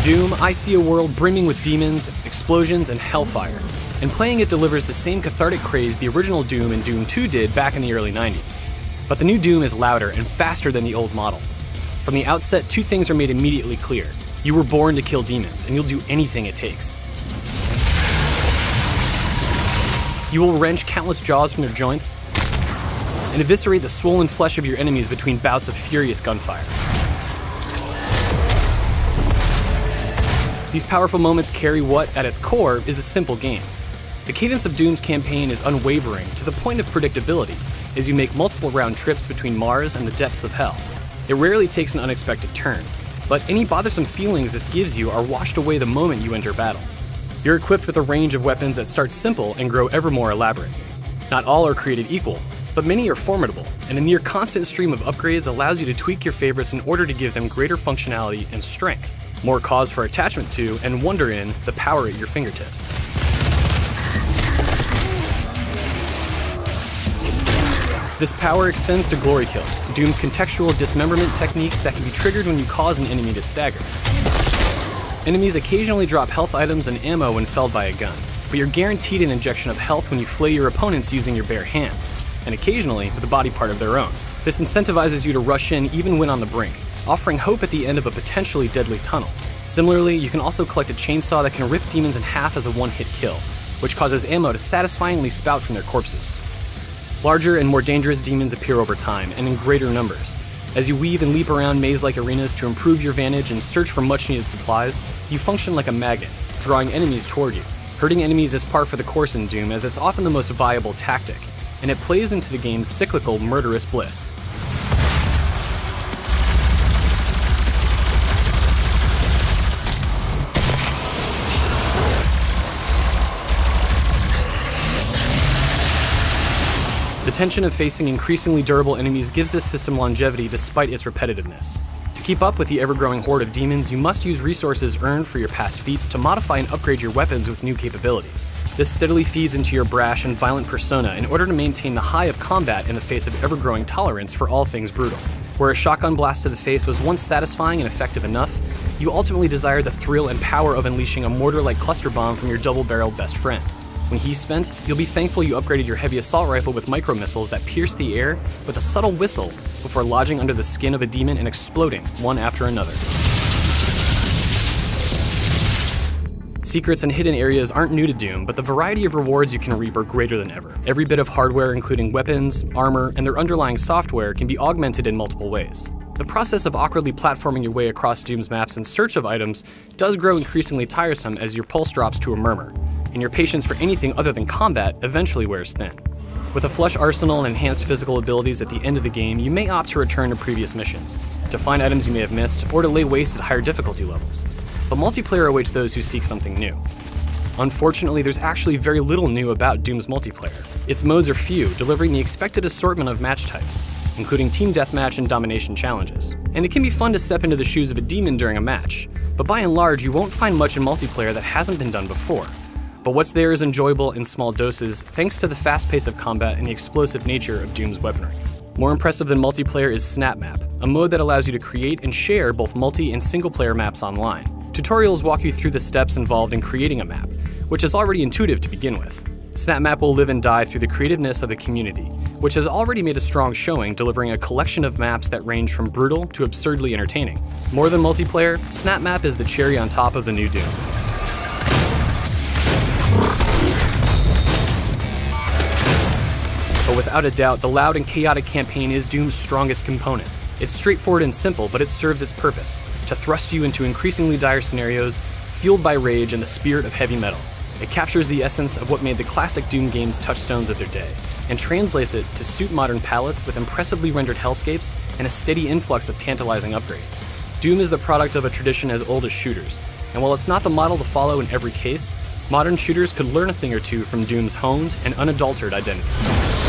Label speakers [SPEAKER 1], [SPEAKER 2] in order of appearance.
[SPEAKER 1] Doom, I see a world brimming with demons, explosions, and hellfire, and playing it delivers the same cathartic craze the original Doom and Doom 2 did back in the early 90s. But the new Doom is louder and faster than the old model. From the outset, two things are made immediately clear. You were born to kill demons, and you'll do anything it takes. You will wrench countless jaws from their joints and eviscerate the swollen flesh of your enemies between bouts of furious gunfire. These powerful moments carry what, at its core, is a simple game. The cadence of Doom's campaign is unwavering to the point of predictability, as you make multiple round trips between Mars and the depths of hell. It rarely takes an unexpected turn, but any bothersome feelings this gives you are washed away the moment you enter battle. You're equipped with a range of weapons that start simple and grow ever more elaborate. Not all are created equal, but many are formidable, and a near constant stream of upgrades allows you to tweak your favorites in order to give them greater functionality and strength, more cause for attachment to, and wonder in, the power at your fingertips. This power extends to glory kills, Doom's contextual dismemberment techniques that can be triggered when you cause an enemy to stagger. Enemies occasionally drop health items and ammo when felled by a gun, but you're guaranteed an injection of health when you flay your opponents using your bare hands, and occasionally with a body part of their own. This incentivizes you to rush in even when on the brink, offering hope at the end of a potentially deadly tunnel. Similarly, you can also collect a chainsaw that can rip demons in half as a one-hit kill, which causes ammo to satisfyingly spout from their corpses. Larger and more dangerous demons appear over time, and in greater numbers. As you weave and leap around maze-like arenas to improve your vantage and search for much-needed supplies, you function like a magnet, drawing enemies toward you. Hurting enemies is par for the course in Doom, as it's often the most viable tactic, and it plays into the game's cyclical murderous bliss. The tension of facing increasingly durable enemies gives this system longevity despite its repetitiveness. To keep up with the ever-growing horde of demons, you must use resources earned for your past feats to modify and upgrade your weapons with new capabilities. This steadily feeds into your brash and violent persona in order to maintain the high of combat in the face of ever-growing tolerance for all things brutal. Where a shotgun blast to the face was once satisfying and effective enough, you ultimately desire the thrill and power of unleashing a mortar-like cluster bomb from your double-barreled best friend. When he's spent, you'll be thankful you upgraded your heavy assault rifle with micro-missiles that pierce the air with a subtle whistle before lodging under the skin of a demon and exploding one after another. Secrets and hidden areas aren't new to Doom, but the variety of rewards you can reap are greater than ever. Every bit of hardware, including weapons, armor, and their underlying software, can be augmented in multiple ways. The process of awkwardly platforming your way across Doom's maps in search of items does grow increasingly tiresome as your pulse drops to a murmur, and your patience for anything other than combat eventually wears thin. With a flush arsenal and enhanced physical abilities at the end of the game, you may opt to return to previous missions, to find items you may have missed, or to lay waste at higher difficulty levels. But multiplayer awaits those who seek something new. Unfortunately, there's actually very little new about Doom's multiplayer. Its modes are few, delivering the expected assortment of match types, including team deathmatch and domination challenges. And it can be fun to step into the shoes of a demon during a match, but by and large, you won't find much in multiplayer that hasn't been done before. But what's there is enjoyable in small doses, thanks to the fast pace of combat and the explosive nature of Doom's weaponry. More impressive than multiplayer is Snap Map, a mode that allows you to create and share both multi- and single-player maps online. Tutorials walk you through the steps involved in creating a map, which is already intuitive to begin with. Snap Map will live and die through the creativeness of the community, which has already made a strong showing, delivering a collection of maps that range from brutal to absurdly entertaining. More than multiplayer, Snap Map is the cherry on top of the new Doom. But without a doubt, the loud and chaotic campaign is Doom's strongest component. It's straightforward and simple, but it serves its purpose, to thrust you into increasingly dire scenarios, fueled by rage and the spirit of heavy metal. It captures the essence of what made the classic Doom games touchstones of their day, and translates it to suit modern palettes with impressively rendered hellscapes and a steady influx of tantalizing upgrades. Doom is the product of a tradition as old as shooters, and while it's not the model to follow in every case, modern shooters could learn a thing or two from Doom's honed and unadulterated identity.